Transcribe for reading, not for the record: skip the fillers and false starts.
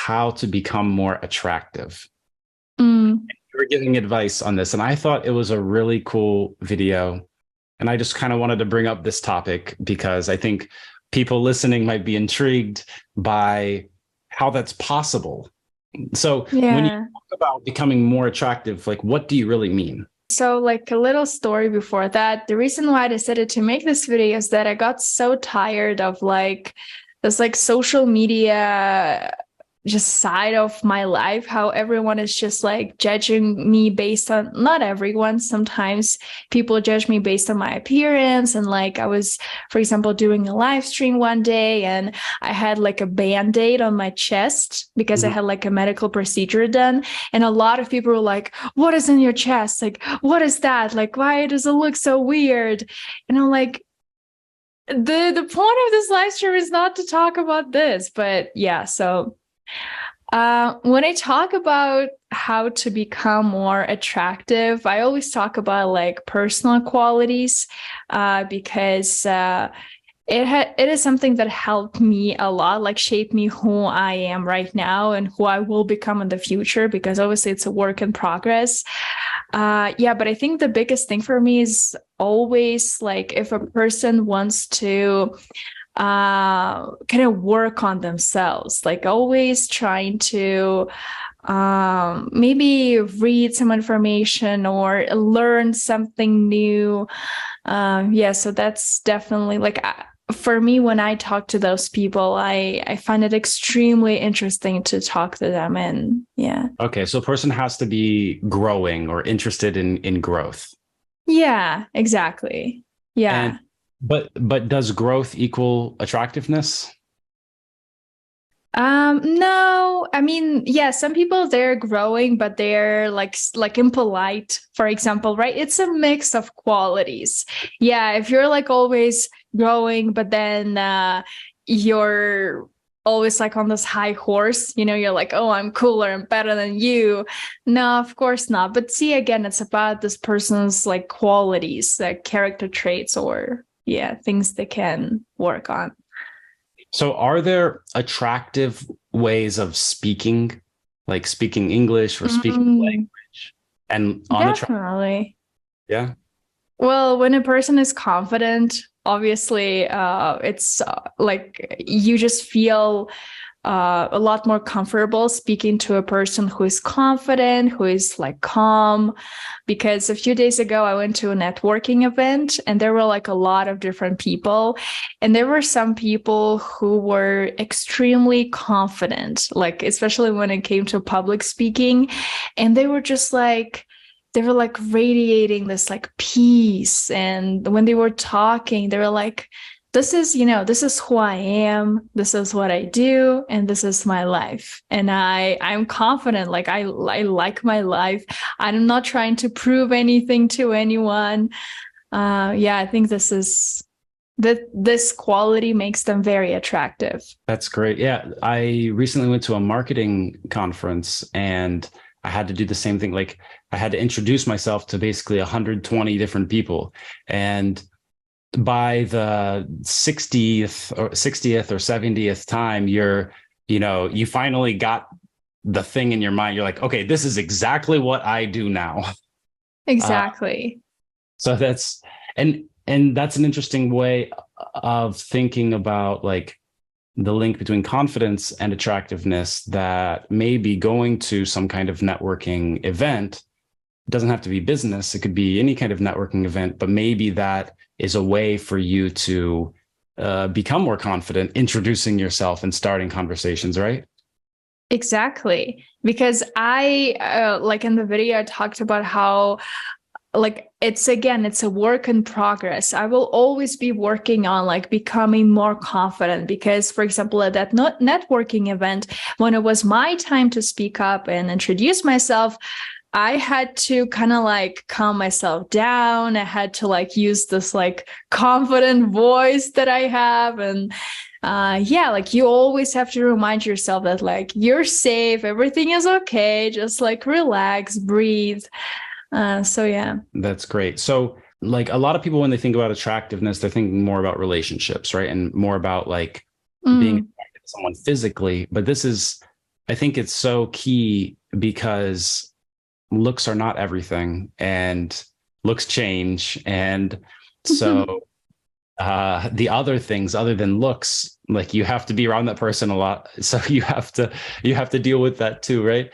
how to become more attractive. Mm. You were giving advice on this, and I thought it was a really cool video. And I just kind of wanted to bring up this topic because I think people listening might be intrigued by how that's possible. So when you Yeah. talk about becoming more attractive, like what do you really mean? So, like a little story before that, the reason why I decided to make this video is that I got so tired of like this like social media just side of my life, how everyone is just like judging me based on, not everyone, sometimes people judge me based on my appearance. And like I was, for example, doing a live stream one day and I had like a band-aid on my chest because I Mhm. had like a medical procedure done. And a lot of people were like, what is in your chest? Like, what is that? Like, why does it look so weird? And I'm like, the point of this live stream is not to talk about this, but yeah, so when I talk about how to become more attractive, I always talk about like personal qualities, because it is something that helped me a lot, like shape me who I am right now and who I will become in the future. Because obviously it's a work in progress. Yeah, but I think the biggest thing for me is always like if a person wants to kind of work on themselves, like always trying to maybe read some information or learn something new. Yeah, so that's definitely like for me when I talk to those people, I find it extremely interesting to talk to them. And yeah. Okay, so a person has to be growing or interested in growth. Yeah, exactly. And Yeah. but does growth equal attractiveness? No, I mean, yeah, some people they're growing, but they're like impolite, for example, right? It's a mix of qualities. Yeah, if you're like always growing, but then you're always like on this high horse, you're like, oh, I'm cooler and better than you. No, of course not. But see, again, it's about this person's like qualities, like character traits, or yeah, things they can work on. So are there attractive ways of speaking, like speaking English or speaking Mm, language and unattractive? definitely. Yeah. Well, when a person is confident, obviously, it's like you just feel a lot more comfortable speaking to a person who is confident, who is like calm. Because a few days ago, I went to a networking event and there were like a lot of different people. And there were some people who were extremely confident, like, especially when it came to public speaking. And they were like radiating this like peace. And when they were talking, they were like, this is who I am, this is what I do, and this is my life. And I'm confident, like I like my life. I'm not trying to prove anything to anyone. Yeah, I think this quality makes them very attractive. That's great. Yeah. I recently went to a marketing conference and I had to do the same thing. Like I had to introduce myself to basically 120 different people. And by the 60th or 70th time, you finally got the thing in your mind. You're like, okay, this is exactly what I do now. Uh, Exactly. so and that's an interesting way of thinking about like the link between confidence and attractiveness, that maybe going to some kind of networking event doesn't have to be business. It could be any kind of networking event, but maybe that is a way for you to become more confident, introducing yourself and starting conversations, right? Exactly. Because like in the video, I talked about how like it's a work in progress. I will always be working on like becoming more confident because, for example, at that networking event, when it was my time to speak up and introduce myself, I had to kind of like calm myself down. I had to like use this like confident voice that I have. And yeah, like you always have to remind yourself that like you're safe, everything is okay, just like relax, breathe. So yeah. That's great. So, like a lot of people, when they think about attractiveness, they're thinking more about relationships, right? And more about like being Mm, attracted to someone physically. But this is I think it's so key because looks are not everything, and looks change. And so the other things other than looks, like, you have to be around that person a lot. So you have to deal with that too, right?